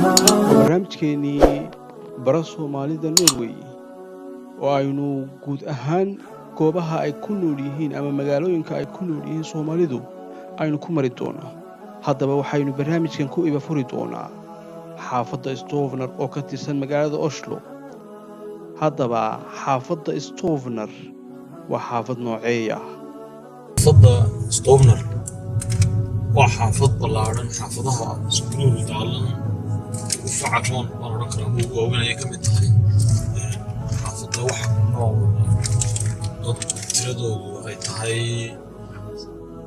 barnaamijkeenii bara Soomaalida Norway oo aynu guud ahaan goobaha ay ku nool yihiin ama magaalooyinka ay ku nool yihiin Soomaalidu aynu ku mari doonaa. Haddaba waxaynu barnaamijkan ku iba furi doonaa xaafadda Stavanger oo ka tirsan magaalada Oslo. haddaba xaafadda Stavanger waa xaafad nooceeya xaafadda Stavanger waa xaafad ballaaran xaafadaha iskuulada daalan facaton oo la kala waaweynaya ka mid tahay xaafadda waxa nool dad tiradoodu ay tahay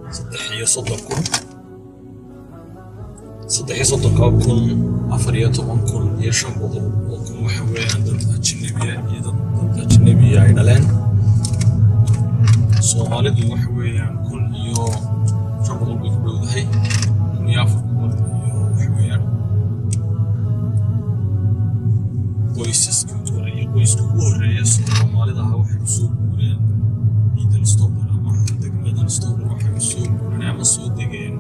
3,000 14,000 iyo 500 waxa weeyaan dad ajnabi ay dhaleen Soomaalidu waxa weeyaan 1,000 iyo 500 bay ku dhowdahay 400 iyo waxa weeyaan qoysaska ugu horreeya Soomaalida waxay soo guureen ciidan Stavanger ama degmadan Stavanger waxay soo guureen ama soo degeen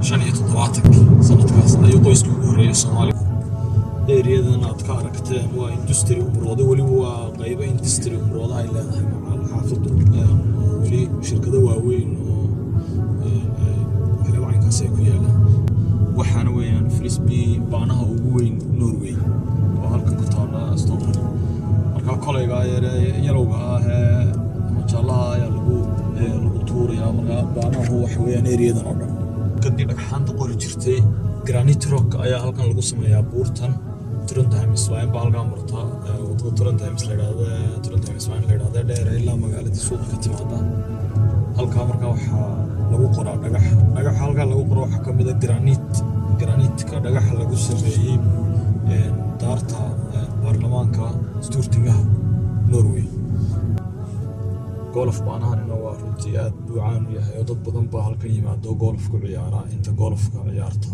1975 sanadkaas ayuu qoyska ugu horreeyay Soomaaliya ereyadan aad ka aragteen waa industry umrooda wali waa qaybo industry umrooda ay leedahay xaafaddu wali shirkado waaweyn oo waxyaalahaas ay ku yaalaan waxaana weeyaan frisbee baanaha ugu weyn Norway oo halkan ku taala Stavanger marka kolayga yarowga jaalaha ayaa lagu tuurayaa marka baanahu waxa weeyaan ereyadan oo dhan kadib dhagxaanta qori jirtay granite rock ayaa halkan lagu sameeyaa buurtan Trondheim Islaan baa halkan marta wadada Trondheim dheer ilaa magaalada suuqa ka timaada halka marka waxa lagu qoraa dhagax halkan lagu qoro waxa kamid ah granite ka dhagax lagu sameeyay daarta baarlamaanka Stortinget Norway golf baanahanina waa runtii aad buu caan u yahay oo dad badan baa halkan yimaado golf ku ciyaara inta golfka ciyaarta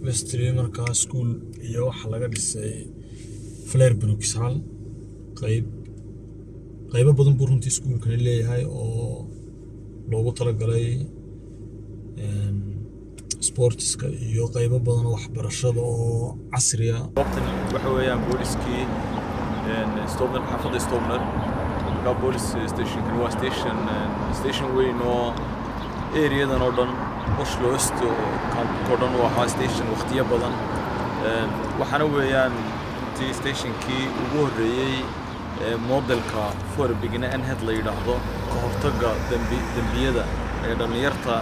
Westly markaa school iyo waxa laga dhisay Flerbruks hal qaybo badan buu runtii schoolka leeyahay oo loogu talagalay sportska iyo qaybo badan oo waxbarashada oo casriya waqtan waxa weeyaan booliskii Stavanger xaafadda Stavanger police station kan waa station weyn oo ereyadan oo dhan Oslo Øst oo dhan waa station waqtiyo badan waxaana weeyaan intii stationkii ugu horreeyay modelka forbigna an head la yiraahdo ka hortagga dambiyada ee dhalinyarta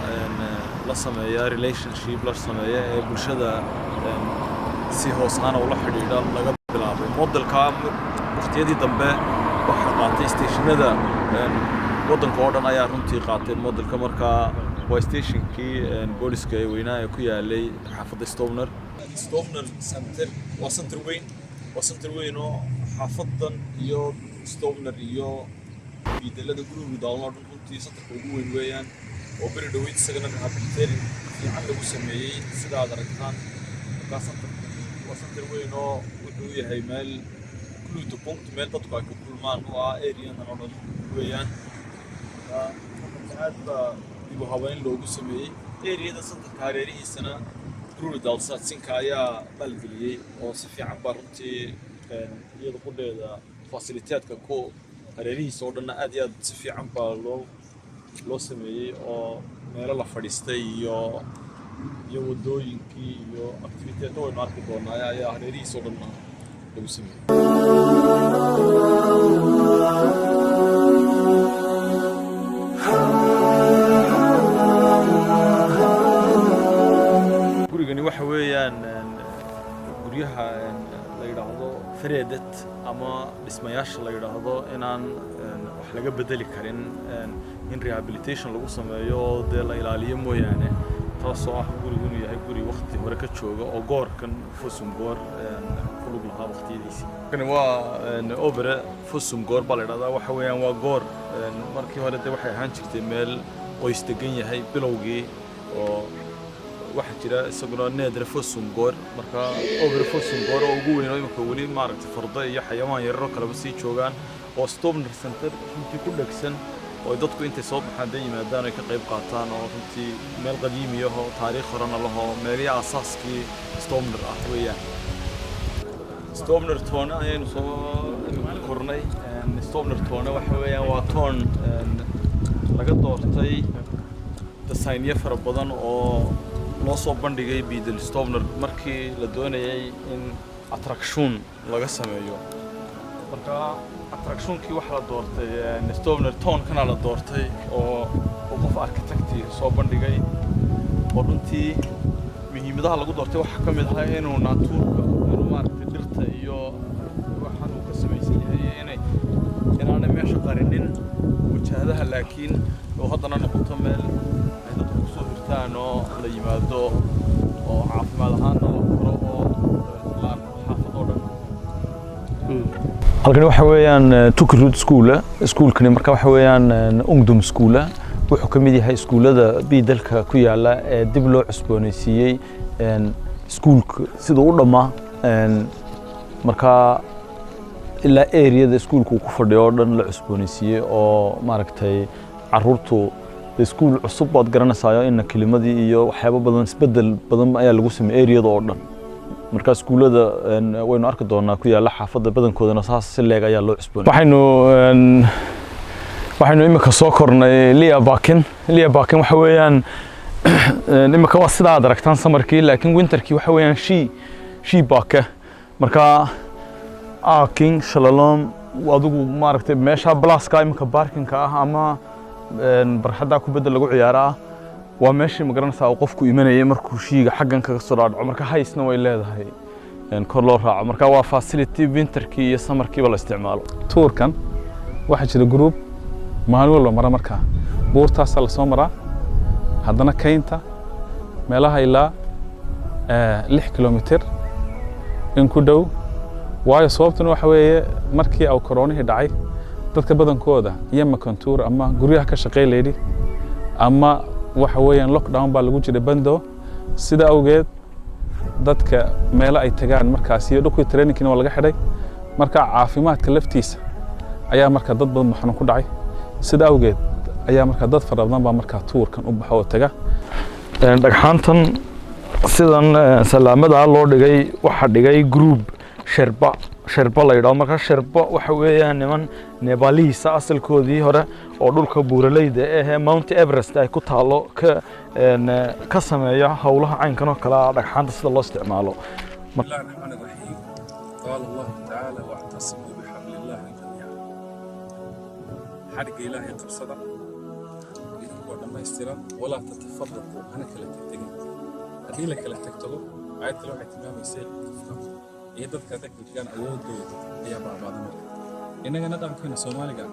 la sameeya relationship la sameeya ee bulshada si hoos ahaan ula xidhiidha laga bilaabay modelka waqtiyadii dambe waxa qaatay stationada wadanka oo dhan ayaa runtii qaatay modelka markaa waa stationkii booliska ee weynaa ee ku yaalay xaafadda Stavanger center waa center weyn oo xaafaddan iyo Stavanger iyo bedelada guriga daalno runtii centerka ugu weyn weeyaan oo bari dhaweyd isagana rehabilitation fiican lagu sameeyay sida aad aragtaan markaa waa center weyn oo wuxuu yahay meel kullu punkt meel dadku ay ku kulmaan oo ereyadan oo dhan weeyaan aad baa dibu habeyn loogu sameeyay ereyada centerka hareerihiisana guriga daalsaadsinka ayaa balgeliyay oo si fiican baa runtii iyada qudheeda facilitateska ku hareerihiisa oo dhan aad iyo aad si fiican baa loo sameeyay oo meelo la fadhiistay iyo wadooyinkii iyo activity oo marka doonaa ayaa hareerihiisa oo dhan lagu sameeyay gurigani waxa weeyaan guryaha la yiraahdo Fredet ama dhismayaasha la yiraahdo inaan wax laga bedeli karin in rehabilitation lagu sameeyo oo la ilaaliyo mooyaane taasoo ah gurigu inuu yahay guri waqti hore ka jooga oo goorkan Fosumgård ku lug lahaa waqtiyadiisii kani waa Ovre Fosumgård baa la yiraahdaa waxa weeyaan waa goor markii hore waxay ahaan jirtay meel qoys degan yahay bilowgii oo waxa jira isaguna Nedre Fosumgård marka Ovre Fosumgård oo ugu weyn oo imika wali maaragtay fardo iyo xayawaan yar oo kala sii joogaan oo Stavanger center intii ku dhagsan oo dadku intay soo baxaan day yimaadaan ay ka qayb qaataan oo runtii meel qadiimi ah oo taariikh horena laho meelihii aasaaskii Stomner ah weeyaan Stomner toona ayaynu soo kornay Stomner toona waxa weeyaan waa toon laga doortay design fara badan oo loo soo bandhigay Beedle Stomner markii la doonayay in attraction laga sameeyo marka attractionkii waxa la doortay Stomner toon kana la doortay oo qof architect soo bandhigay oo runtii muhiimadaha lagu doortay waxa ka mid ah inuu natuurka inuu maaragtay dhirta iyo waxa uu ka samaysan yahay inaanay meesha qarinin wajahadaha laakiin oo haddana noqoto meel ay dadku ku soo hirtaan oo la yimaado oo caafimaad ahaan loo koro oo xaafad oo dhan halkan waxa weeyaan Tukrud schoolkani marka waxa weeyaan Ungdom school wuxuu ka mid yahay iskuulada Beedleka ku yaala ee dib loo cusboonaysiiyay schoolka sidoo u dhamaa marka ilaa area schoolku ku fadhiyo dhan la cusboonaysiiyay oo maaragtay carruurtu school cusub baad garanaysaa in kelimadii iyo waxyaabo badan isbedel badan ayaa lagu sameeyay area oo dhan marka iskuulada waynu arki doonaa ku yaala xaafada badankoodana saas si leeg ayaa loo cusboonaysiiyay waxaynu imika soo kornay Lia Bakin waxa weeyaan imika waa sida aad aragtaan samarkii laakiin winterkii waxa weeyaan she baka marka king shalom adigu maaragtay meesha blaaska imika parkinga ah ama barxada ku bedel lagu ciyaaraa waa meeshii ma garanaysaa oo qofku imanayay markuu shiiga xaggan kaga soo dhaadhaco marka haysna way leedahay kor loo raaco marka waa facility winterkii iyo samarkii la isticmaalo tourkan waxa jira group maalin walba mara marka buurtaas la soo maraa haddana kaynta meelaha ilaa 6 kilomitir in ku dhow waayo sababtuna waxa weeye markii ay koronihii dhacay dadka badankooda yama kontuur ama guryaha ka shaqeeyay ama waxa weeyaan lockdown baa lagu jiray bando sida awgeed dadka meelo ay tagaan markaas iyo dhulkii trainingkina waa laga xidhay marka caafimaadka laftiisa ayaa marka dad badan xanuun ku dhacay sida awgeed ayaa marka dad fara badan baa marka tourkan u baxo oo taga dhagxaantan sidan salaamada loo dhigay waxa dhigay group sherba la yiraahdo marka sherba waxa weeyaan niman Nepalese asalkoodii hore oo dhulka buuraleyda ee Mount Everest ay ku taalo ka sameeya hawlaha caynkan oo kala dhagxaanta sida loo isticmaalo قال الله تعالى واعتصموا بحبل الله جميعا حرق إلهي قبصدا ولما يستيران ولا تتفرقوا أنا كلا تكتغن هذه لك لا تكتغو آيات لو اعتمام يسير تفهم يدد كاتك بكان أود دود يا بعض مرة إننا ندعم كنا سوماليا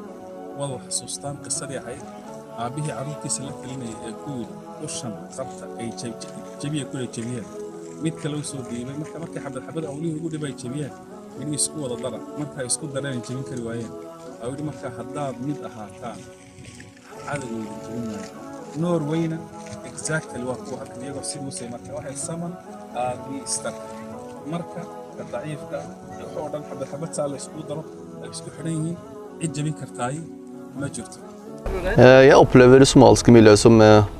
والله حسوستان قصة حي أبيه عروتي سلك لنا يقول وشم قبطة أي جبيه كل جبيه mid kale u soo diibay marka xabad awlihi ugu dhibay jabiyaan in isku wada dara marka isku dareen jabin kari waayeen awli marka haddaad mid ahaataan cadawga jabinaya Norwayna exactly waa ku halkan iyaga sidoo say marka waxay saman istar marka daciifka oo dhan xabad saal isku daro isku xiran yihiin cid jabin kartaay ma jirto Jeg opplever somaliske miljø som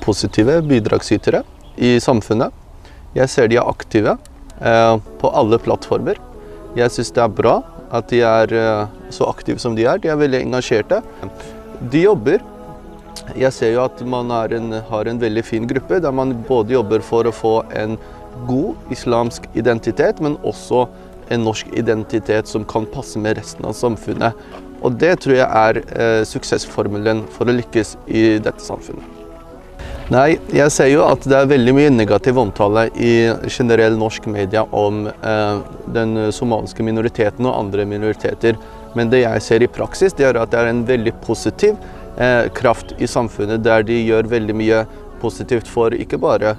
positive bidragsytere i samfunnet. Jeg ser de er aktive på alle plattformer. Jeg synes det er bra at de er så aktive som de er. De er veldig engasjerte. De jobber. Jeg ser jo at man har en veldig fin gruppe, der man både jobber for å få en god islamsk identitet, men også en norsk identitet som kan passe med resten av samfunnet. Og det tror jeg er suksessformelen for å lykkes i dette samfunnet. Nei, jeg ser jo at det er veldig mye negativ omtale i generell norsk media om den somaliske minoriteten og andre minoriteter. Men det jeg ser i praksis, det er at det er en veldig positiv kraft i samfunnet, der de gjør veldig mye positivt for ikke bare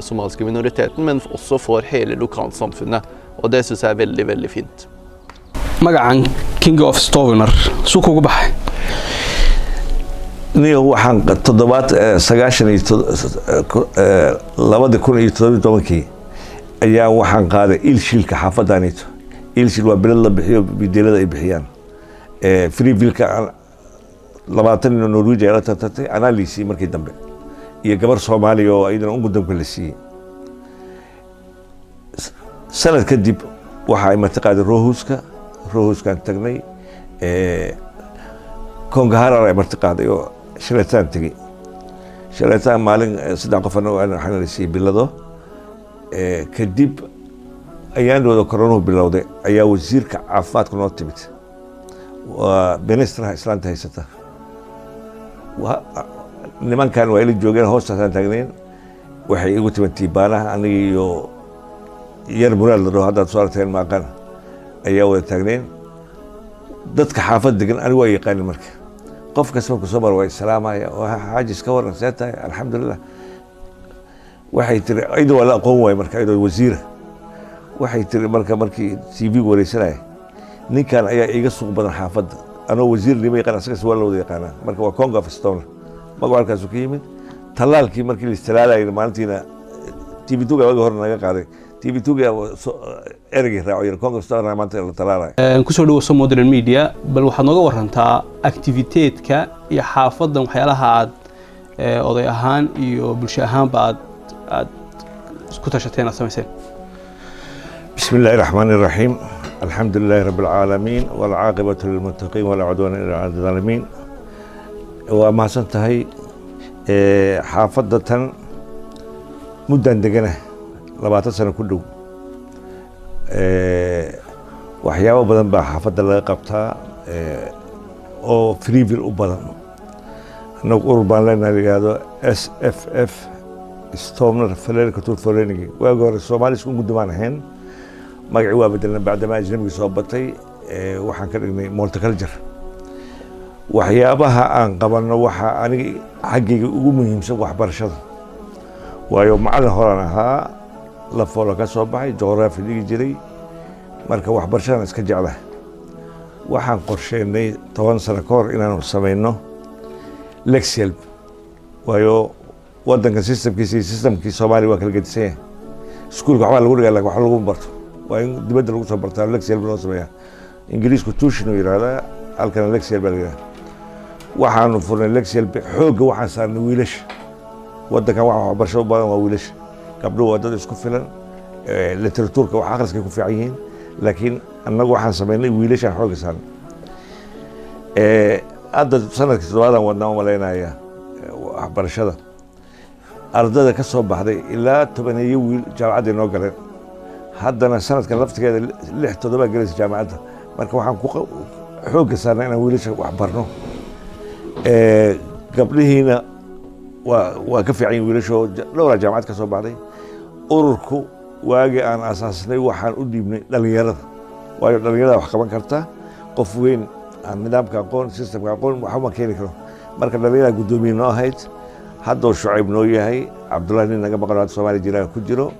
somaliske minoriteten, men også for hele lokalsamfunnet. Og det synes jeg er veldig, veldig fint. Magacan King of Stomner, suu kugu baxay? niyo waxaan 2017 ayaa waxaan qaaday ilshilka xaafadaanito ilshil waa bilad la bixiyo bidelada ay bixiyaan freeville-ka 20 nin oo Norwegian la tartantay anaa liisii markii dambe iyo gabar Soomaali oo ayadana guddoonka la siiyay sanad kadib waxa ay martiqaaday Rohuskan tagnay Kongahara ay martiqaaday oo shalataan tagay shalataan maalin 3 qof waxaan la siiyay bilado kadib ayaandooda corona bilowday ayaa wasiirka caafimaadka noo timid waa ministraha islaanta haysata nimankan waa ila joogeen hoostaasaan taagneen waxay igu timid tiibaanaha aniga iyo yar muraad la dhaho haddaad soo aragteen maaqan ayaa wada taagneen dadka xaafad degan anigu waa yaqaanin marka qof kasta markuu soo maro waa salaamaya oo xaaji iska waran see tahay alxamdulilah waxay tiri ayadoo waa la aqoon waay marka ayadoo wasiira waxay tiri markii TV wareysanaya ninkan ayaa iga suuq badan xaafadda anoo wasiir nimo yaqaan asaga waa la wada yaqaanaa marka waa Congo of Stone magaca halkaas ka yimid talaalkii markii la istilaalay maalintiina TV2 ga hor naga qaaday TV2 ga ergey raaciyo Congo of Stone maanta la talaalay ku soo dhawaso modern media bal waxaad nooga warantaa activity-ka iyo xaafaddan waxyaalaha aad oday ahaan iyo bulsho ahaanba aad isku tashateen aad samayseen بسم الله الرحمن الرحيم الحمد لله رب العالمين والعاقبة للمتقين ولا عدوان إلا على الظالمين وما سنتهي حافظة مدة دقنة 20 سنة كله وحياة بدن بقى حافظة اللي قبتها أو فريفيل وبدن نقول لنا هذا SFF ستومنر فلير كتور فلينجي وأقول الصومالي سكون قدمان هين magacii waa bedelna bacdama ajnabiga soo batay waxaan ka dhignay multicultural waxyaabaha aan qabanno waxa aniga xaggayga ugu muhiimsan waxbarashada waayo macallin horaan ahaa la foolo ka soo baxay juqraafi dhigi jiray marka waxbarashadana iska jeclahay waxaan qorsheynay 10 sano ka hor inaanu samayno Lexhelp waayo waddanka systemkii Soomaaliya waa kala gedisan yahay iskuulka waxaa lagu dhigaa wax lagu barto وين دبدل وصل برتال لكسيل بالنصبية إنجليز كتوشن ويرادا على لكسيل بالجا وحنا فرنا لكسيل حوج وحنا صار نويلش ودك واحد برشلونة بقى ويلش قبله ودد يسكون فلان لترتور كوحاقرس كيكون في عين لكن أنا واحد سمعني ويلش عن حوج صار هذا سنة كذا ودنا وملينا يا برشلونة أرضنا كسب بعدين إلا تبني ويل جامعة نوغلين haddana sanadkan laftigeeda 6-7 galaysa jaamacadda marka waxaan ku xoog saarnaa inaan wiilasha wax barno gabdhihiina waa ka fiican wiilasha dhowr jaamacad ka soo baxday ururku waagi aan asaasnay waxaan u dhiibnay dhalinyarada waayo dhalinyarada wax qaban karta qof weyn aan nidaamka aqoon systemka aqoon waxa ma keeni karo marka dhalinyarada gudoomiye noo ahayd haddoo Shucayb noo yahay Cabdullaahi nin naga maqan Soomaali jiraan ku jiro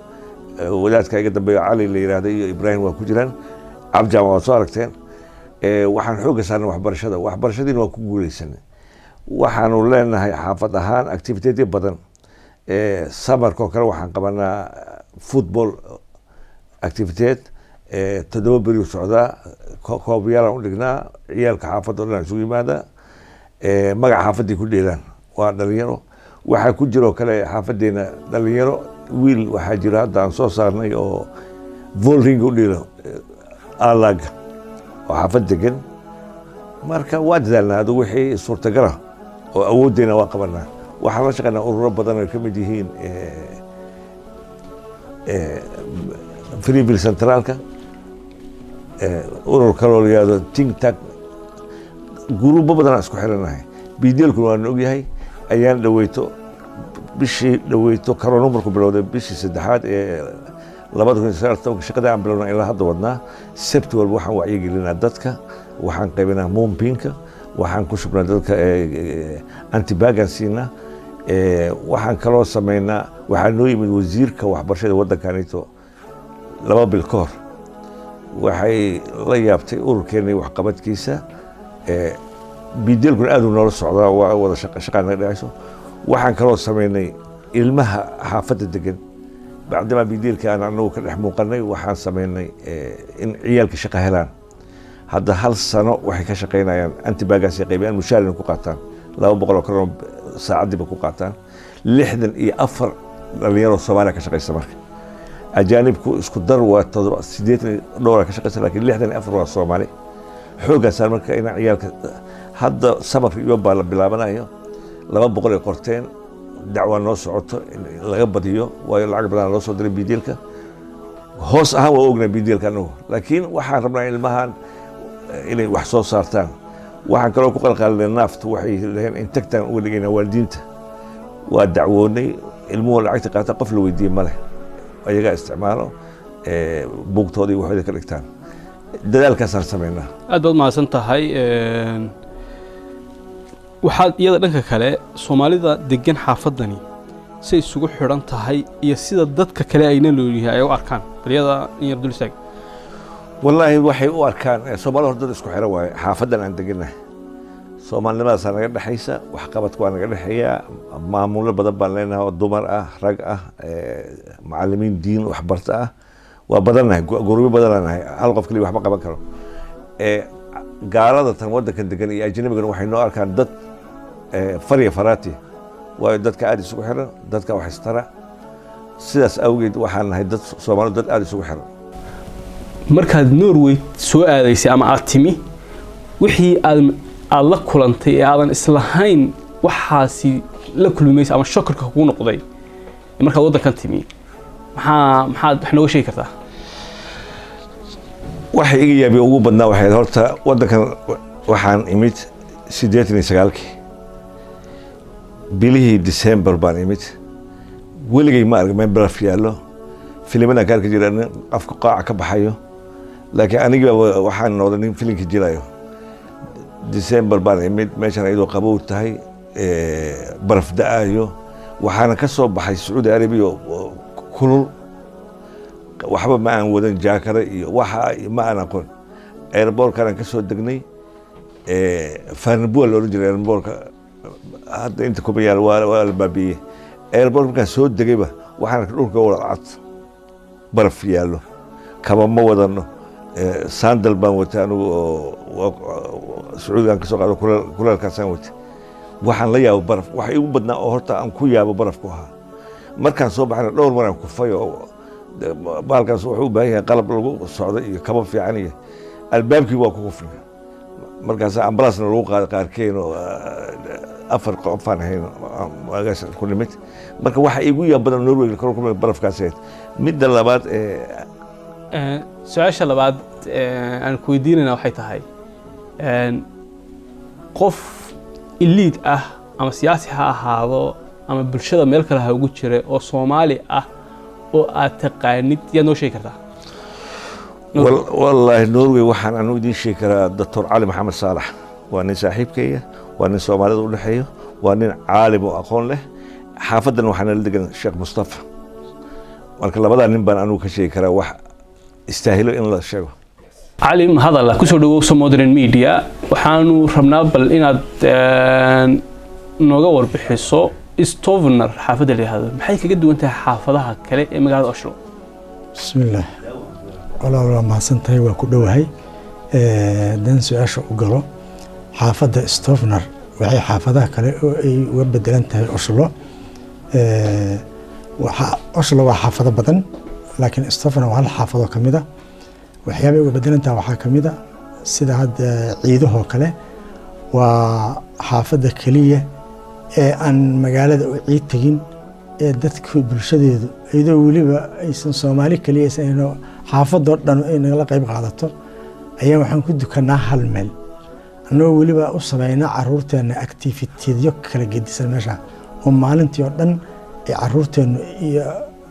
wadaadka iga dambeeyo Cali la yiraahdo iyo Ibrahim waa ku jiraan abjaam waa soo aragteen waxaan xoog saarnay waxbarashadiina waa ku guuleysanay waxaanu leenahay xaafad ahaan activity badan samarka kale waxaan qabanaa football activity 7 beri socda koobyaan u dhignaa ciyaalka xaafadda dhan isugu yimaada magaca xaafadii ku dheelaan waa dhalinyaro waxa ku jiro kale xaafadeena dhalinyaro wiil waxaa jira hadda aan soo saarnay oo volring u dhilo alag oo xaafad degan marka waa dadaalnaa adigu wixii suurtagal ah oo awooddeena waa qabanaa waxaan la shaqaynaa ururo badan oo ka mid yihiin Freeville Centralka urur kaloo la yidhaahdo think tank guruubo badan isku xiranahay biideelkuna waan ogyahay ayaan dhaweyto bishii dhaweyto corona markuu bilowday bishii 3aad ee 2019 shaqada aan bilownay ilaa hadda wadnaa sabti walba waxaan wacyigelinaa dadka waxaan qaybinaa moompinka waxaan ku shubnaa dadka antibagan siina waxaan kaloo sameynaa waxaa noo yimid wasiirka waxbarashada waddankanito 2 bil ka hor waxay la yaabtay ururkeennii waxqabadkiisa biideelkuna aad u noola socdaa waa wada shaqaan naga dhacayso waxaan kaloo sameynay ilmaha xaafadda degan bacdama biideelka aan anagu ka dhex muuqanay waxaan sameynay in ciyaalka shaqo helaan hadda hal sano waxay ka shaqaynayaan antibaagaas ay qaybiyaan mushaarina ku qaataan 200 kron saacadiiba ku qaataan 64 dhalinyaro Soomaaliya ka shaqaysa marka ajaanibku isku dar waa 80 dhowr ka shaqaysa laakiin 64 waa Soomaali xoogaas marka in ciyaalka hadda sabab iyo baa la bilaabanayo 200 qorteen dacwa noo socoto laga badiyo waayo lacag badan loo soo diray bidiilka hoos ah waa ogna bidiilka anagu laakiin waxaan rabnaa ilmahan inay wax soo saartaan waxaan kaloo ku qalqaalnay naafta waxay leeyihiin in tagtaan uga dhigayna waalidiinta waa dacwoonay ilmuhu lacagta qaata qof la weydiiyey male ayaga isticmaalo buugtoodii waxay ka dhigtaan dadaalkaasaan sameynaa aad baad mahadsan tahay waxaad iyada dhanka kale Soomaalida degan xaafadani say isugu xiran tahay iyo sida dadka kale ayna leeyihiin ay u arkaan bariyada in yar dul istaag wallahi waxay u arkaan Soomaalidu hordad isku xiran waay xaafadan aan deganahay Soomaalnimadaas naga dhaxaysa wax qabadku waa naga dhaxaya maamulo badan baan leenahay oo dumar ah rag ah macallimiin diin wax barta ah waa badanahay gurbo badanahay hal qof kaliya wax ma qaban karo gaalada tan wadankan degan iyo ajnabigan waxay noo arkaan dad fariya farati waayo dadka aad isugu xiran dadka wax istara sidaas awgeed waxaan nahay dad Soomaalidu dad aad isugu xiran markaad Norway soo aadaysay ama aad timi wixii aad la kulantay ee aadan islahayn waxaasi la kulmaysa ama shokarka kugu noqday markaad wadankan timi maxaad wax nooga sheegi kartaa waxa iga yaabay ugu badnaa waxay horta wadankan waxaan imid 89 bilihii December baan imid weligay ma arag meel baraf yaalo filimada ka jiraan afka qaac ka baxayo laakiin aniga waxaan noqday nin filimka jilayo December baan imid meeshan ayadoo qabow tahay baraf da'ayo waxaana ka soo baxay Saudi Arabia kulul waxba ma aan wadan jaakada iyo waxa ma aan aqoon airport-kan ka soo degnay Farnborough loo jiray airport-ka hadda inta kuma yaal waa la baabiyay airport-ka soo degayba waxaan dhulka wada cad baraf yaalo kaba ma wadano sandal baan watay anigu Sacuudigan ka soo qaado kuleelkaasaan watay waxaan la yaabo baraf waxa igu badnaa oo horta aan ku yaabo barafku ahaa markaan soo baxay dhowr mar aan ku fayo baalkaas wuxuu u baahan yahay qalab lagu socdo iyo kaba fiican iyo albaabkii waa ku kufnay markaas ambalaasna lagu qaaday qaarkeen oo 4 qof aan ahayn magaas ku nimid marka waxa igu yaab badan Norway kor kuma barafkaas midda labaad su'aasha labaad aan ku weydiinayna waxay tahay qof elite ah ama siyaasi ha ahaado ama bulshada meel kale ha ugu jira oo Soomaali ah oo aad taqaanid yaa noo sheegi kartaa wallahi Norway waxaan anu idin sheegi karaa Dr. Ali Maxamed Saalax waa nin saaxiibkayga waa nin Soomaalida u dhaxeeyo waa nin caalim oo aqoon leh xaafadan waxaan la degan Sheekh Mustafa marka labada nin baan anu ka sheegi karaa wax istaahilo in la sheego علي هذا الله كسر دوّس مودرن ميديا وحنو ربنا بل إن نجور بحسه استوفنر حافظ اللي هذا بحيث جد وأنت حافظها كله مقعد أشرو بسم الله والله ما سنتهي وكله هاي دنس أشرو وقرا حافظ استوفنر وهي حافظها كله وبدل أنت أشرو أشرو وحافظ بدن لكن استوفنر وهل حافظه كمده waxyaabo uga bedelantaa waxaa kamid ah sida hadda ciidaha kale waa xaafada kaliya ee aan magaalada u ciid tagin ee dadka bulshadeedu iyadoo waliba aysan Soomaali kaliya aysan xaafadoo dhan ay nagala qayb qaadato ayaa waxaan ku dukanaa hal meel anoo waliba u sameeyna caruurteena activity-yo kala gedisan meesha oo maalintii oo dhan ay caruurteena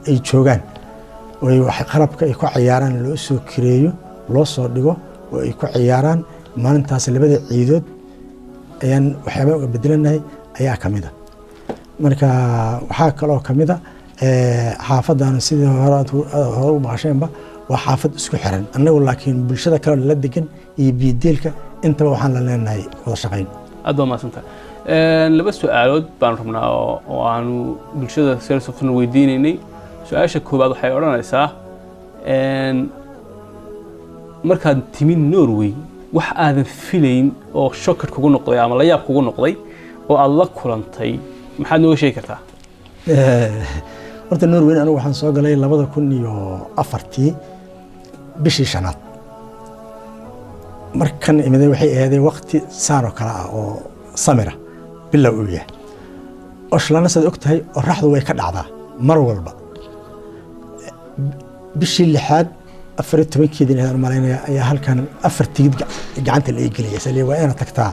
ay joogaan way wax qalabka ay ku ciyaaraan loo soo kireeyo loo soo dhigo oo ay ku ciyaaraan maalintaas labada ciidood ayaan waxyaabo uga bedelanahay ayaa kamid ah marka waxa kale oo kamid ah xaafadan sidii hore u maqasheenba waa xaafad isku xiran annagu laakiin bulshada kale la degan iyo biideelka intaba waxaan la leenahay wada shaqayn adoo maasanta laba su'aalood baan rabnaa oo aanu bulshada sirsoofna weydiinaynay su'aasha koobaad waxay oranaysaa markaad timin Norway wax aadan filayn oo shocked kugu noqday ama la yaab kugu noqday oo aad la kulantay maxaad nooga sheegi kartaa horta Norway anigu waxaan soo galay 2004 bishii shanaad markan imid waxay ahayd waqti saan oo kala ah oo samira bilow u yahay Oshlana sad ogtahay oraxdu way ka dhacdaa mar walba bishii lixaad 14 inaan maleynaya ayaa halkan 4 tigid gacanta la igeliyay salii waa inaan tagtaa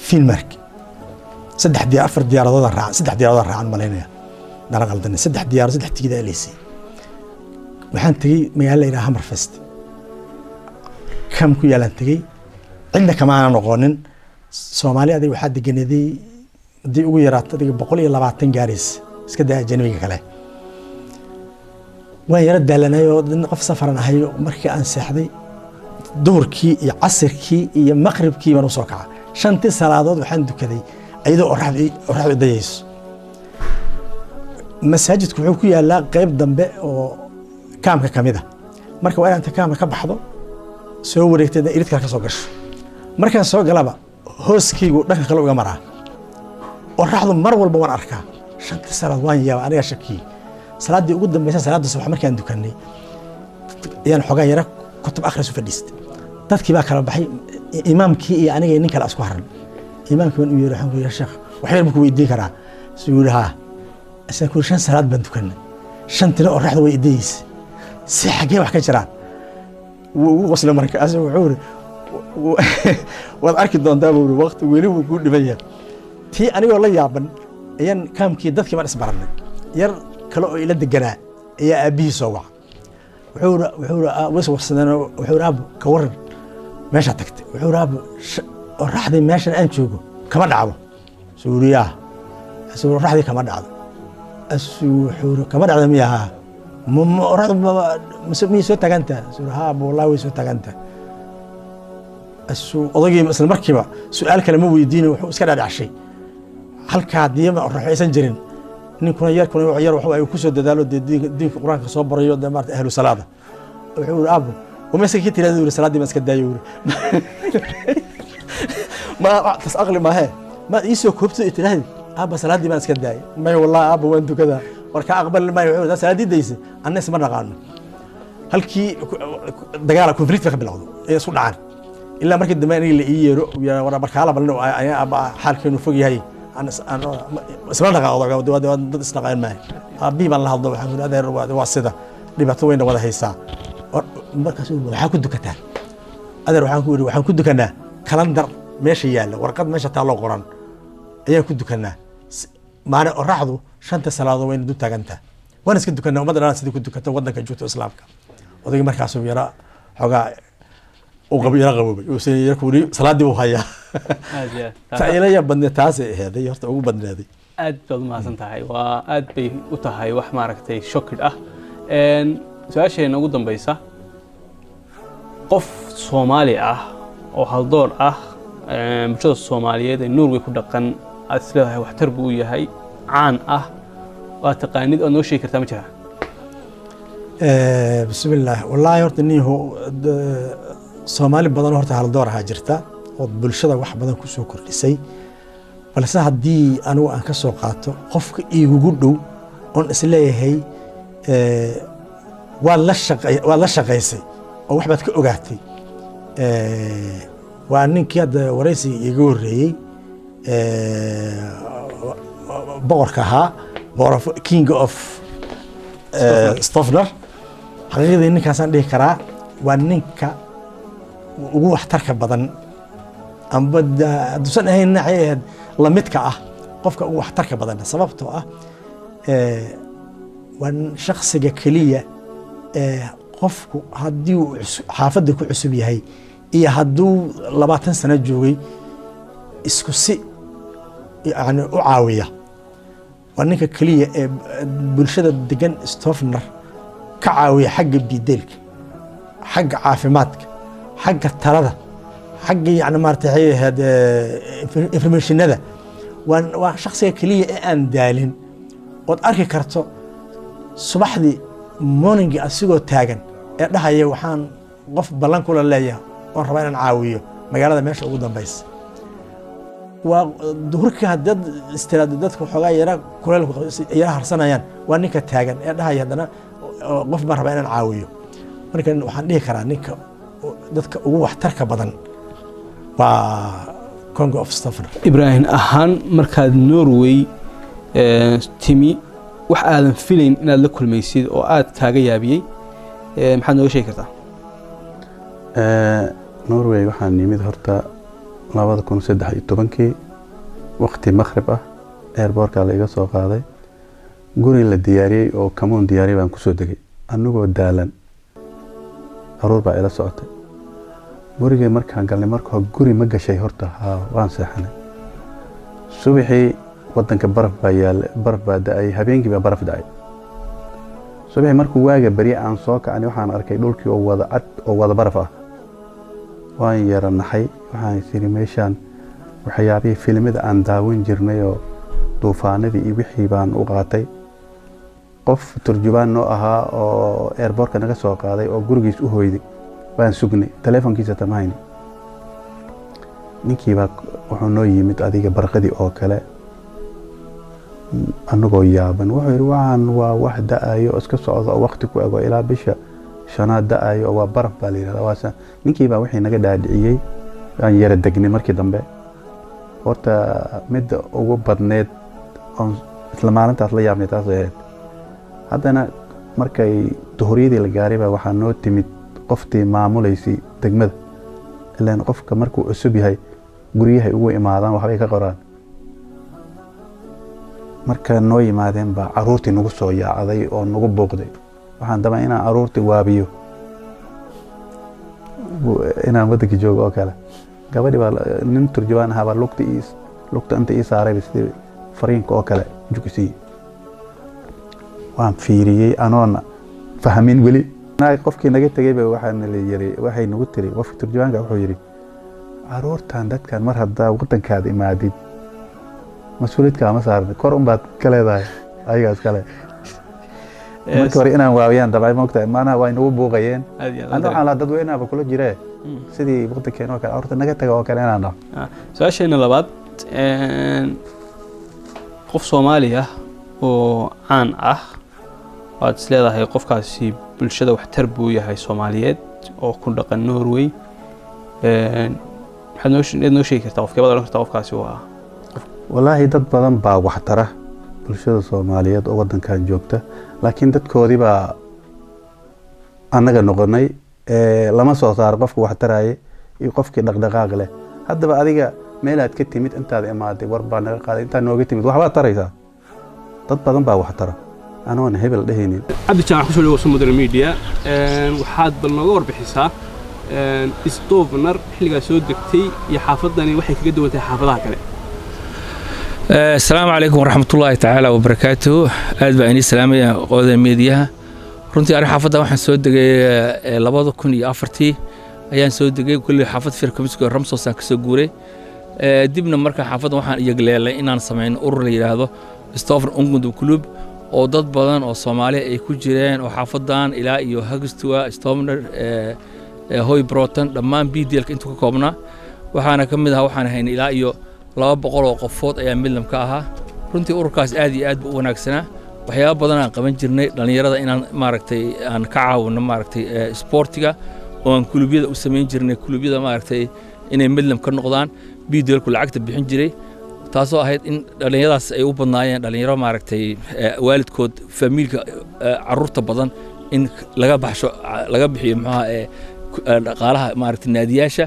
Finnmark 4 diyaaradood raacan maleynaya dana qaldan 3 diyaar 3 tigid ay leesay waxaan tagay magaalada ila Hammerfest kam ku yaalan tagay cidna kama aan noqonin Soomaaliya waxaa deganeeday dii ugu yaraatay 120 gaaris iska daa Janabiga kale waan yara daalanayo qof safaran ahayo markii aan seexday duhurkii iyo casirkii iyo maqribkii baan u soo kacay shantii salaadood waxaan dukaday ayadoo oraxdu dayayso masaajidku wuxuu ku yaalaa qayb dambe oo kaamka kamida marka waa inta kaamka ka baxdo soo wareegtay iridka ka soo gasho markaan soo galaba hooskiigu dhanka kale uga maraa oraxdu mar walba waan arkaa shantii salaad waan yaabaa aniga shaki salaadii ugu dambeysay salaada subax markaan dukanay ayaan xogaa yara kutub akhris u fadhiistay dadkii baa kala baxay imaamkii iyo aniga nin kale isku haran imaamkii uu yiri waxaan ku yiri sheekh waxay ma ku weydiin karaa suulaha asan ku shan salaad baan dukanay shantina oraxdu way ideeyay si xagee wax ka jiraan wuu qosla markaas wuxuu wad arki doontaa buu waqti weli uu ku dhibayay tii anigoo la yaaban ayaan kaamkii dadkii baan isbaranay yar kale oo ila deganaa ayaa aabihii soo waca wuxuu raab ka waran meesha tagtay wuxuu raab oraxdii meeshan aan joogo kama dhacdo suuriya oraxdii kama dhacdo wuxuu kama dhacdo miyaha oraxdu ma soo tagantay suuraha wallahi way soo tagantay odagii isla markiiba su'aal kale ma weydiin wuxuu iska dhaadhacay halka diima oraxaysan jirin ninkuna yar waxa ay ku soo dadaalo diinka quraanka soo barayo maarta ahlu salaada wuxuu aabo وما سكت هذا يقول صلاة ما سكت دايور ما تصقل ما هي ما يسوق كوبت إتلاهي أبا صلاة ما سكت داي ما والله أبا وأنتو كذا وركا أقبل ما يعود صلاة ديسي الناس مرة قالنا هل كي دجالة كونفليكت في بالعضو يسود عن إلا مركز دماني اللي يا ورا بركالة بلنو أبا حال كانوا فوقي هاي أنا سمعنا قاعد ضد استقال ما أبي بالله هذا وحنا هذا الواسطة اللي بتوين ولا هيسا markaas waxa ku dukataa adeer waxaan ku dukanaa calendar meesha yaala warqad meesha taalo qoran ayaan ku dukanaa maana oraxdu shanta salaado way inuu taaganta waan iska dukanaa ummadana sidii ku dukata wadanka joogto islaamka odayga markaas uu yara xogaa uu qaboobay uu sameeyay kuuri salaadii uu hayaa taayilaya badnataas ahaday horta ugu badnaaday aad baad maasan tahay waa aad bay u tahay wax maaragtay shocked ah su'aasheena ugu dambaysa qof Soomaali ah oo haldoor ah bulshada Soomaaliyeed ee Norway ku dhaqan aad isleedahay waxtar buu yahay caan ah waa taqaanid oo noo sheegi kartaa ma jira bismillaah wallahi horta niho Soomaali badan horta haldoor ah jirta oo bulshada wax badan ku soo kordhisay balse haddii anigu aan ka soo qaato qofka iigu dhow on isleeyahay waa la shaqaysay oo wax baad ka ogaatay waa ninkii hadda waraysiga iiga horreeyey boqorka ahaa king of Stofner xaqiiqdii ninkaasaan dhihi karaa waa ninka ugu waxtarka badan amba hadduusan ahayn nacayad lamidka ah qofka ugu waxtarka badan sababtoo ah waa shakhsiga keliya qofku haddii uu xaafadda ku cusub yahay iyo hadduu 20 sano joogay isku si yani u caawiya waa ninka keliya ee bulshada degan Stofner ka caawiya xagga biideelka xagga caafimaadka xagga talada xagga yani maartay hada informationada waa shakhsiga keliya ee aan daalin oo arki karto subaxdii morning asigoo taagan ee dhahaya waxaan qof ballan kula leeyahay oo rabaa inaan caawiyo magaalada meesha ugu dambaysa waa duhurkii haddaad istiraado dadka waxoogaa yara kuleel yara harsanayaan waa ninka taagan ee dhahaya haddana qof baan rabaa inaan caawiyo marka waxaan dhihi karaa ninka dadka ugu waxtarka badan waa Congo of Staffer. Ibrahim ahaan markaad Norway timi wax aadan filayn inaad la kulmaysid oo aad kaaga yaabiyey maxaad nooga sheegi kartaa Norway waxaan nimid horta 2013 waqti maghrib ah airportka la iga soo qaaday guri la diyaariyay oo kamoon diyaariyay baan ku soo degay anagoo daalan aroor baa ila socotay guriga markaan galnay markaa guri ma gashay horta waan seexanay subaxii wadanka baraf baa da'ay habeenkii baa baraf da'ay subaxii markuu waaga bari aan soo kacnay waxaan arkay dhulkii oo wada cad oo wada baraf ah waan yaranahay waxaan isiri meeshaan waxyaabihii filimada aan daawan jirnay oo duufaanadii iyo wixii baan u qaatay qof turjubaan noo ahaa oo airportka naga soo qaaday oo gurigiis u hooyday baan sugnay telefonkiisa tamahayn ninkii baa wuxuu noo yimid adiga barqadii oo kale anagoo yaaban wuxuu yiri waxaan waa wax da'ayo iska socdo waqti ku ego ilaa bisha shanaad da'ayo waa baraf baa la yiraahdaa waasa ninkii baa wixii naga dhaadhiciyay aan yara degnay markii dambe horta mid ugu badneed oo isla maalintaas la yaabnay taas ahayd haddana markay duhuriyadii la gaaray baa waxaa noo timid qoftii maamulaysi degmada ilaan qofka markuu cusub yahay guryahay ugu imaadaan waxbay ka qoraan marka noo yimaadeen baa caruurtii nagu soo yaacday oo nagu buuqday waxaan dabaa inaan caruurtii waabiyo inaan waddanka joogo oo kale gabadhii baa nin turjubaan ahaa baa lugta inta ii saaray sidii fariinka oo kale jugsiiyey waan fiiriyey anoona fahmin weli qofkii naga tegay baa waxay nagu tiri qofka turjubaanka wuxuu yiri caruurtan dadkan mar haddaa waddankaada imaadid mas-uuliyadka ma saarnay kor un baad ka leedahay ayagaas kale markii hore inaan waawiyaan dabay moogtahay maanaha waa inagu buuqayeen ana waxaan lahaa dadweynaaba kula jiree sidii waddankeena oo kale horta naga taga oo kale inaan dhaho su-aasheena labaad qof Soomaali ah oo caan ah waad is leedahay qofkaasi bulshada waxtar buu yahay Soomaaliyeed oo ku dhaqan Norway maxaad noo sheegi kartaa qofkii baad oran kartaa qofkaasi waa والله dad badan baa waxtara bulshada Soomaaliyeed oo wadankan joogta laakiin dadkoodii baa anaga noqonay lama soo saar qofka waxtaraaye iyo qofkii dhaqdhaqaaq leh haddaba adiga meel aad ka timid intaad imaaday war baa naga qaaday inta nooga timid wax baad taraysaa dad badan baa waxtara anoon hebel dhahaynin Cabdi Jaac ku soo dhawaad Modern Media waxaad bal nooga warbixisaa Stofner xilliga soo degtay iyo xaafadani waxay kaga duwantay xaafadaha kale السلام عليكم ورحمة الله تعالى وبركاته أدب أني سلام يا قوة الميديا runtii ari xaafadda waxaan soo degay 2004 ayaan soo degay kulli xaafad firkamiska Ramsos aan ka soo guuray dibna marka xaafadda waxaan iyagleelay inaan sameeyno urur la yiraahdo Stofner Ungdom Club oo dad badan oo Soomaali ay ku jireen oo xaafadan ilaa iyo Hagstua Stofner Hoy Broton dhammaan BDL-ka inta ka koobnaa waxaana kamid ah waxaan haynay ilaa iyo 200 oo qofood ayaa midlam ka ahaa runtii ururkaas aad iyo aad u wanaagsanaa waxyaabo badan aan qaban jirnay dhalinyarada inaan maaragtay aan ka caawino maaragtay sportiga oo aan kulubyada u sameyn jirnay kulubyada maaragtay inay midlam ka noqdaan BDL-ku lacagta bixin jiray taasoo ahayd in dhalinyaradaas ay u badnaayeen dhalinyaro maaragtay waalidkood familka caruurta badan in laga bixiyo maxaa dhaqaalaha maaragtay naadiyaasha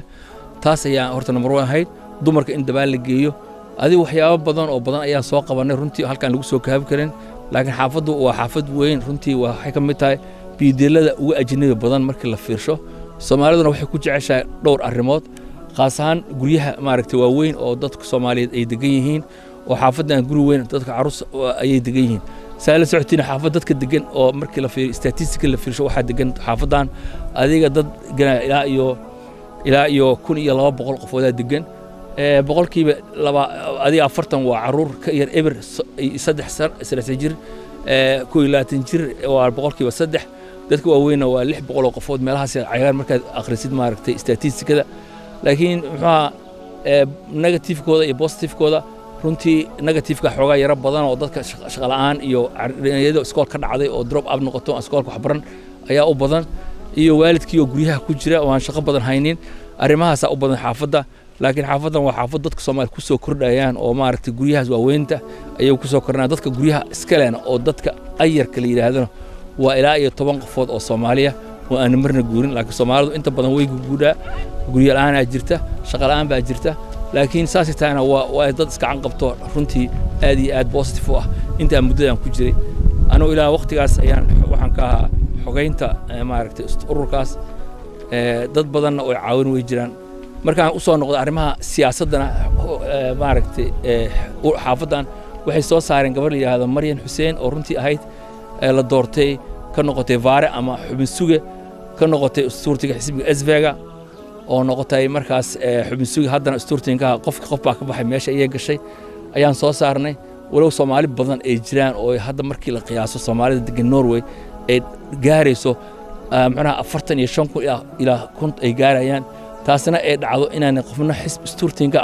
taas ayaa horta number 1 ahayd dumarka in dabaal la geeyo adiga waxyaabo badan oo badan ayaa soo qabanay runtii halkaan lagu soo kaabi karin laakiin xaafaddu waa xaafad weyn runtii waxay ka mid tahay BDL-da ugu ajnabi badan markii la fiirsho Soomaaliduna waxay ku jeceshahay dhowr arrimood qaas ahaan guryaha maaragtay waa weyn oo dadka Soomaaliyeed ay degan yihiin oo xaafadan guri weyn dadka carruus ay degan yihiin saala socotina xaafad dadka degan oo markii la fiiriyo statistics la fiirsho waxa degan xaafadan adiga dad ilaa iyo 1200 qofood degan boqolkiiba adiga 40 waa caruur ka yar eber 3 jir 22 jir waa boqolkiiba 3 dadka waaweyn waa 600 qofood meelahaas cayaar markaad akhrisid maaragtay statistikada laakiin muxuu negative-kooda iyo positive-kooda runtii negative-ka xoogaa yara badan oo dadka shaqo la'aan iyo ardayda iskool ka dhacday oo drop up noqoto iskoolka wax baran ayaa u badan iyo waalidkii oo guryaha ku jira oo aan shaqo badan haynin arrimahaas u badan xaafadda laakiin xaafadan waa xaafad dadka Soomaali ku soo kordhayaan oo maaragtay guryahaas waaweynta ayay ku soo kordhayaan dadka guryaha iska leena oo dadka ayarka la yiraahdana waa ilaa iyo 10 qofood oo Soomaaliya oo aan marna guurin laakiin Soomaalidu inta badan way guudaa guryo la'aan ay jirta shaqo la'aan baa jirta laakiin saasitaana waa dad iska can qabto runtii aad iyo aad positive ah inta muddadan ku jiray anoo ilaa waqtigaas ayaan waxaan ka ahaa xogeynta maaragtay ururkaas dad badan oo caawin way jiraan markaan u soo noqdo arrimaha siyaasadana maaragtay xaafadan waxay soo saareen gabar la yiraahdo Maryan Xuseen oo runtii ahayd la doortay ka noqotay vaare ama xubin suge ka noqotay suurtiga xisbiga SVga oo noqotay markaas xubin suge haddana suurtinka qof baa ka baxay meesha ay gashay ayaan soo saarnay walow Soomaali badan ay jiraan oo hadda markii la qiyaaso Soomaalida degan Norway ay gaarayso macnaha 45 ilaa 100 ay gaarayaan taasna ay dhacdo inaan qofna xisb suurtinka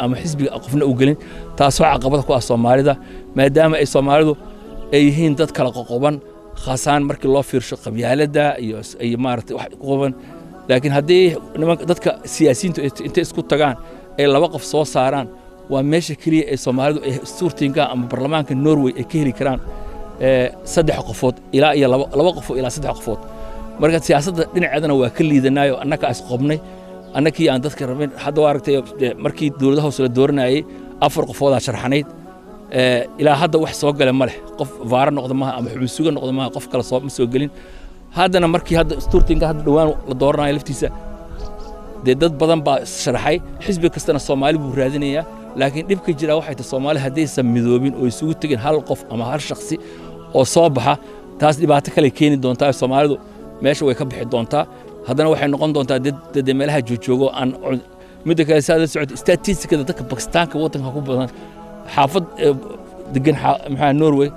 ama xisbiga qofna u galin taasoo caqabad ku ah Soomaalida maadaama ay Soomaalidu ay yihiin dad kala qoqoban khaasaan markii loo fiirsho qabyaalada iyo ay maartay wax qoqoban laakiin haddii dadka siyaasiyiintu intay isku tagaan ay laba qof soo saaraan waa meesha kaliya ee Soomaalidu ay suurtinka ama baarlamaanka Norway ay ka heli karaan 3 qofood ilaa iyo 2 qof ilaa 3 qofood marka siyaasadda dhinaceedana waa ka liidanaayo annaka is qobnay annakii aan dadka rabin hadda waa aragtay markii dawladaha hoose la dooranayay 4 qofooda sharxanayd ilaa hadda wax soo galay ma leh qof vaara noqdo ma ama xubin suga noqdo ma qof kale ma soo galin haddana markii hadda suurtinka hadda dhawaan la dooranayo laftiisa dad badan baa sharaxay xisbi kastana Soomaali buu raadinayaa laakiin dhibka jira waxay tahay Soomaali haddaysan midoobin oo isugu tagin hal qof ama hal shakhsi oo soo baxa taas dhibaato kale keeni doontaa Soomaalidu meesha way ka bixi doontaa haddana waxay noqon doontaa dad meelaha joogo aan mid kale saada socod statisticada dadka Pakistaanka wadanka ku badan xaafad degan maxaa Norway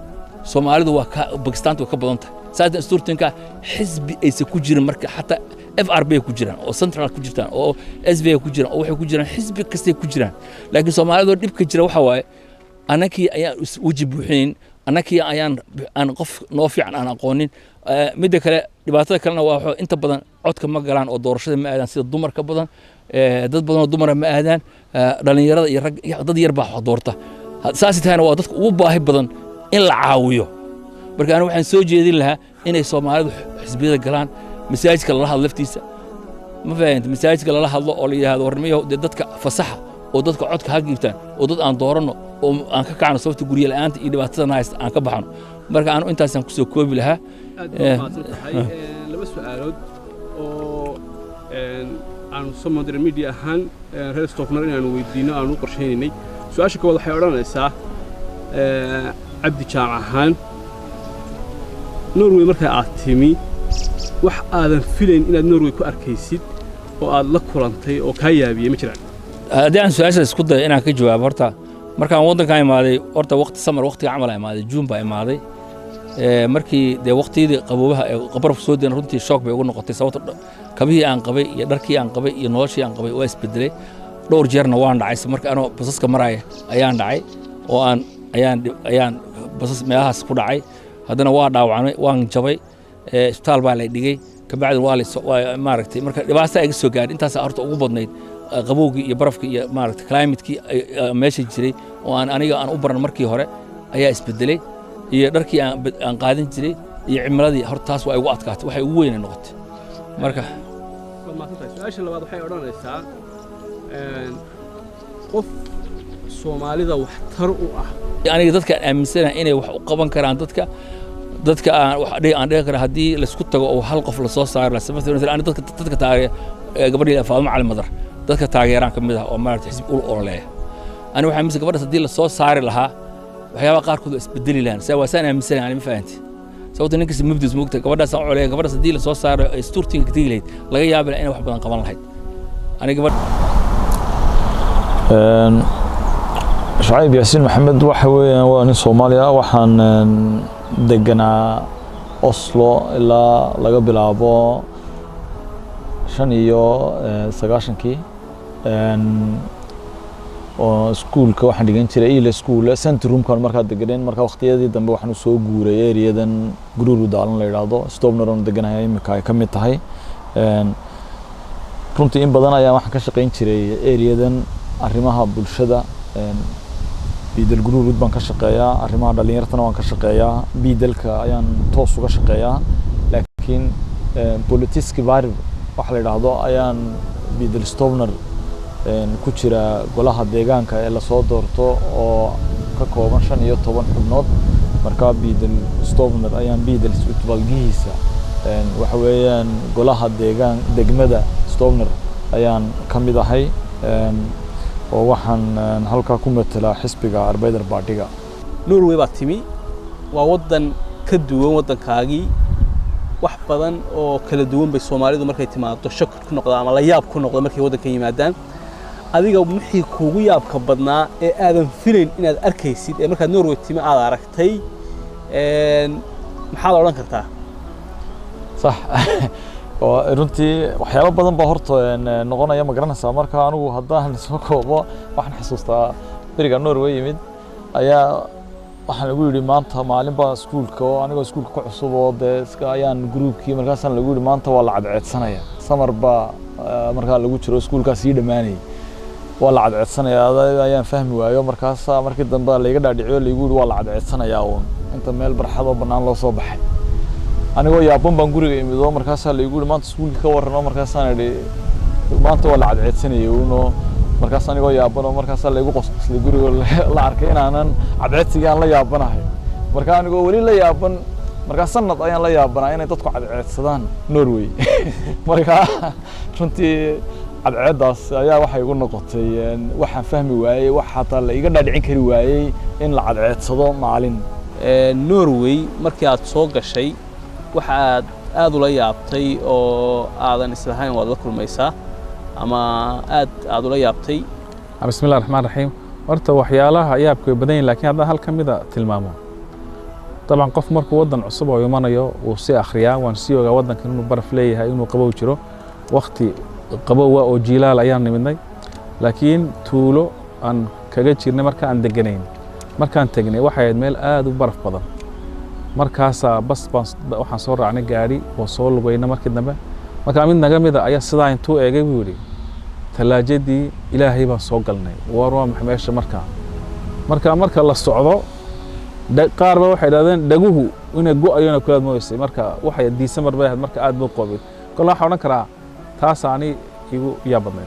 Soomaalidu waa ka Pakistaanka ka badan tahay saada suurtinka xisbi aysa ku jirin marka xataa FRB ku jiraan oo central ku jirtaan oo SV ku jiraan oo waxay ku jiraan xisbi kasta ku jiraan laakiin Soomaalidu dhibka jira waxa waaye anakii ayaan wajib buuxin anakii ayaan qof noo fiican aan aqoonin midda kale dhibaatada kalena waa inta badan codka ma galaan oo doorashada ma aadaan sida dumarka badan dad badan oo dumar ma aadaan dhalinyarada iyo rag dad yar baa doorta saasitaana waa dadka ugu baahi badan in la caawiyo marka anigu waxaan soo jeedin lahaa inay Soomaalidu xisbiyada galaan masaajidka la hadlo laftiisa ma fahanti masaajidka la hadlo oo la yiraahdo warmiyo dadka fasaxa oo dadka codka ha giibtaan oo dad aan doorano oo aan ka kacno sababta guriga la'aanta iyo dhibaatada haysta aan ka baxno marka aanu intaasaan ku soo koobi lahaa laba su'aalood oo aan soo modern media ahaan reer Stockholm inaan weydiino aan u qorsheynay su'aasha koowaad waxay odhanaysaa Cabdi Jaamac ahaan Norway marka aad timi wax aadan filayn inaad Norway ku arkaysid oo aad la kulantay oo ka yaabiyay ma jiraan haddii aan su'aasha isku dayo inaan ka jawaabo horta markaan waddanka imaaday horta waqti samar waqtiga camal imaaday June baa imaaday markii de waqtiyadii qaboobaha ee qabarku soo deen runtii shock bay ugu noqotay sababtoo kabihii aan qabay iyo dharkii aan qabay iyo noloshii aan qabay waa isbedelay dhowr jeerna waan dhacay marka anoo basaska maraya ayaan dhacay oo ayaan basas meelahaas ku dhacay haddana waa dhaawacnay waan jabay isbitaal baa la dhigay kabacdi waa maaragtay marka dhibaato ay soo gaadhay intaas horta ugu badnayd qabowgii iyo barafkii iyo maaragtay climate-kii meesha jiray oo aniga aan u baran markii hore ayaa isbedelay iyo dharkii aan qaadan jiray iyo cimiladii horta taas waa igu adkaatay waxay ugu weyn noqotay marka su'aasha labaad waxay odhanaysaa qof Soomaalida wax tar u ah aniga dadka aaminsanahay inay wax u qaban karaan dadka aan dhihi kara haddii la isku tago oo hal qof la soo saaro la sababtoo aan dadka taageera gabadha Faadimo Cali Madar dadka taageeraan kamid ah oo maartay xisbi ul orleeya ani waxaan mise gabadha haddii la soo saari lahaa waxyaaba qaar kood isbedeli lahayn waasaan aaminsanahay ma fahanti sababtoo ninkaas mabdus moogta gabadhaas aan oleeya gabadhaas haddii la soo saaro ay suurtinka tagi lahayd laga yaabo inay wax badan qaban lahayd aniga gabadh شعيب ياسين محمد وحوي وأنا صوماليا وحن دقنا أصله إلا لقى بلعبه شنيو سجاشن كي oo iskuulka waxaan dhigan jiray ila iskuul centrumkan markaa deganeen marka waqtiyadii dambe waxaan soo guuray areadan Gururu Daalan la yiraahdo Stobner oo deganahay imika ay kamid tahay runtii in badan ayaa waxaan ka shaqeyn jiray areadan arrimaha bulshada biidal Gururu baan ka shaqeeyaa arrimaha dhalinyarada waan ka shaqeeyaa biidalka ayaan toos uga shaqeeyaa laakiin politiski vibe waxa la yiraahdo ayaan biidal Stobner ku jira golaha deegaanka ee la soo doorto oo ka kooban 15 xubnood marka biidal Stobner ayaan biidal isbitaalkiisa waxa weeyaan golaha deegaan degmada Stobner ayaan kamid ahay oo waxaan halka ku metelaa xisbiga Arbeider Party-ga Norway baa timi waa wadan ka duwan wadankaagii wax badan oo kala duwan bay Soomaalidu markay timaado shak ku noqdaan ama la yaab ku noqdo markay wadanka yimaadaan adiga wixii kuugu yaabka badnaa ee aadan filayn inaad arkaysid ee markaad Norway timi aad aragtay maxaad oran kartaa صح runtii waxyaabo badan baa horta noqonaya ma garanaysaa marka anigu haddaan soo koobo waxaan xasuustaa beriga Norway yimid ayaa waxaan lagu yiri maanta maalin baa iskuulka oo anigoo iskuulka ku cusub oo iska ayaan groupkii markaasaan lagu yiri maanta waa la cadceedsanaya samar baa markaa lagu jiro iskuulkaas ii dhamaanay waa la cadceedsanaya ayaan fahmi waayo markaas markii dambe la iga dhaadhiciyo la igu yiri waa la cadceedsanaya oo inta meel barxad oo banaan loo soo baxay anigoo yaaban baan guriga imid oo markaas la igu yiri maanta iskuulka ka warrano markaasaan idhi maanta waa la cadceedsanaya oo markaas anigoo yaaban oo markaas la igu qosqoslay guriga la arkay inaanan cadceedsigaan la yaabanahay marka anigoo wali la yaaban markaas sanad ayaan la yaabanaa inay dadku cadceedsadaan Norway marka runtii cadceedaas ayaa waxay igu noqotay waxaan fahmi waayay wax xataa la iga dhaadhicin kari waayay in la cadceedsado maalin Norway markii aad soo gashay waxa aad ula yaabtay oo aadan islahayn waad la kulmaysaa ama aad ula yaabtay bismillaahir rahmaanir rahiim horta waxyaalaha yaabka badan laakiin hadda hal kamida tilmaamo طبعا qof markuu wadan cusub oo imanayo uu si akhriyaa waan si ogaa wadankan inuu baraf leeyahay inuu qabow jiro waqti qabow oo jiilaal ayaan nimidnay laakiin tuulo aan kaga jirnay marka aan deganayn markaan tagnay waxa ay meel aad u baraf badan markaas bas waxaan soo raacnay gaari oo soo lugayna markii dambe marka mid naga mid ayaa sidaa intuu eegay buu yiri talaajadii ilaahay baan soo galnay waa meesha marka la socdo qaar ba waxay yiraahdeen dhaguhu inay go'ayona kula mooysay marka waxay December bay ahayd marka aad buu qoobay kala waxaan oran karaa taas ani igu yaabadnay